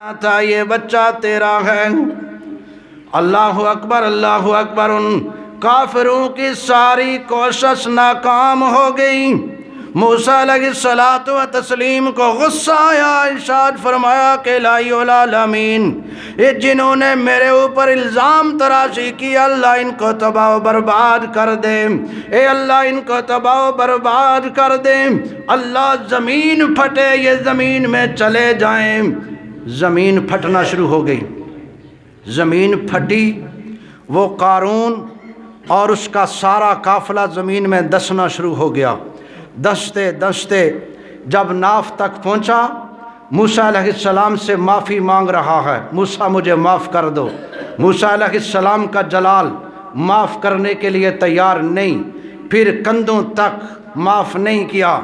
تھا یہ بچہ تیرا ہے۔ اللہ اکبر۔ ان کافروں کی ساری کوشش ناکام ہو گئی۔ موسیٰ علیہ الصلوۃ والتسلیم کو غصہ آیا، ارشاد فرمایا کہ الہی العالمین، یہ جنہوں نے میرے اوپر الزام تراشی کیا، اللہ ان کو تباہ و برباد کر دے، اے اللہ ان کو تباہ و برباد کر دے۔ اللہ زمین پھٹے، یہ زمین میں چلے جائیں۔ زمین پھٹنا شروع ہو گئی، زمین پھٹی، وہ قارون اور اس کا سارا قافلہ زمین میں دسنا شروع ہو گیا۔ دستے دستے جب ناف تک پہنچا، موسیٰ علیہ السلام سے معافی مانگ رہا ہے، موسیٰ مجھے معاف کر دو۔ موسیٰ علیہ السلام کا جلال معاف کرنے کے لیے تیار نہیں، پھر کندھوں تک معاف نہیں کیا،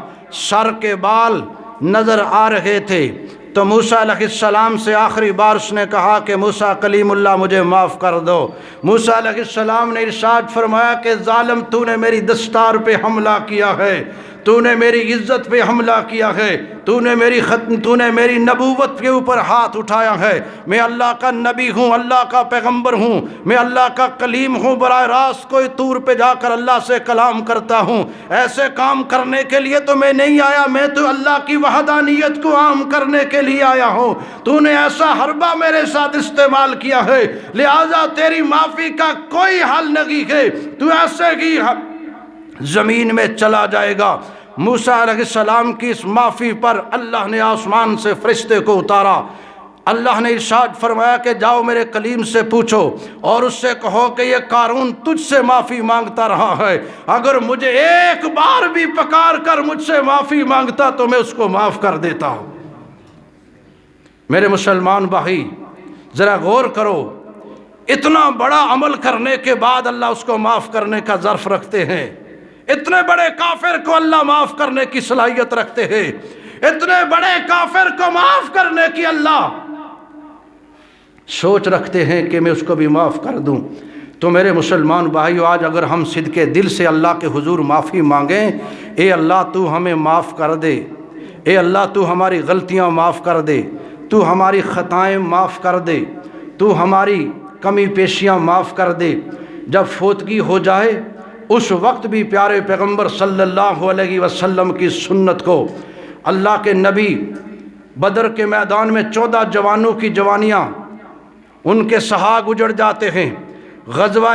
سر کے بال نظر آ رہے تھے۔ تو موسیٰ علیہ السلام سے آخری بار اس نے کہا کہ موسیٰ کلیم اللہ مجھے معاف کر دو۔ موسیٰ علیہ السلام نے ارشاد فرمایا کہ ظالم، تو نے میری دستار پہ حملہ کیا ہے، تو نے میری عزت پہ حملہ کیا ہے، تو نے میری نبوت کے اوپر ہاتھ اٹھایا ہے۔ میں اللہ کا نبی ہوں، اللہ کا پیغمبر ہوں، میں اللہ کا کلیم ہوں، براہ راست کوئی طور پہ جا کر اللہ سے کلام کرتا ہوں۔ ایسے کام کرنے کے لیے تو میں نہیں آیا، میں تو اللہ کی وحدانیت کو عام کرنے کے لیے آیا ہوں۔ تو نے ایسا حربہ میرے ساتھ استعمال کیا ہے، لہٰذا تیری معافی کا کوئی حل نہیں ہے، تو ایسے ہی زمین میں چلا جائے گا۔ موسیٰ علیہ السلام کی اس معافی پر اللہ نے آسمان سے فرشتے کو اتارا۔ اللہ نے ارشاد فرمایا کہ جاؤ میرے کلیم سے پوچھو اور اس سے کہو کہ یہ قارون تجھ سے معافی مانگتا رہا ہے، اگر مجھے ایک بار بھی پکار کر مجھ سے معافی مانگتا تو میں اس کو معاف کر دیتا ہوں۔ میرے مسلمان بھائی ذرا غور کرو، اتنا بڑا عمل کرنے کے بعد اللہ اس کو معاف کرنے کا ظرف رکھتے ہیں۔ اتنے بڑے کافر کو اللہ معاف کرنے کی صلاحیت رکھتے ہیں، اتنے بڑے کافر کو معاف کرنے کی اللہ سوچ رکھتے ہیں کہ میں اس کو بھی معاف کر دوں۔ تو میرے مسلمان بھائیو، آج اگر ہم صدقے دل سے اللہ کے حضور معافی مانگیں، اے اللہ تو ہمیں معاف کر دے، اے اللہ تو ہماری غلطیاں معاف کر دے، تو ہماری خطائیں معاف کر دے، تو ہماری کمی پیشیاں معاف کر دے۔ جب فوتگی ہو جائے اس وقت بھی پیارے پیغمبر صلی اللہ علیہ وسلم کی سنت کو، اللہ کے نبی بدر کے میدان میں 14 جوانوں کی جوانیاں ان کے سہاگ اجڑ جاتے ہیں، غزوہ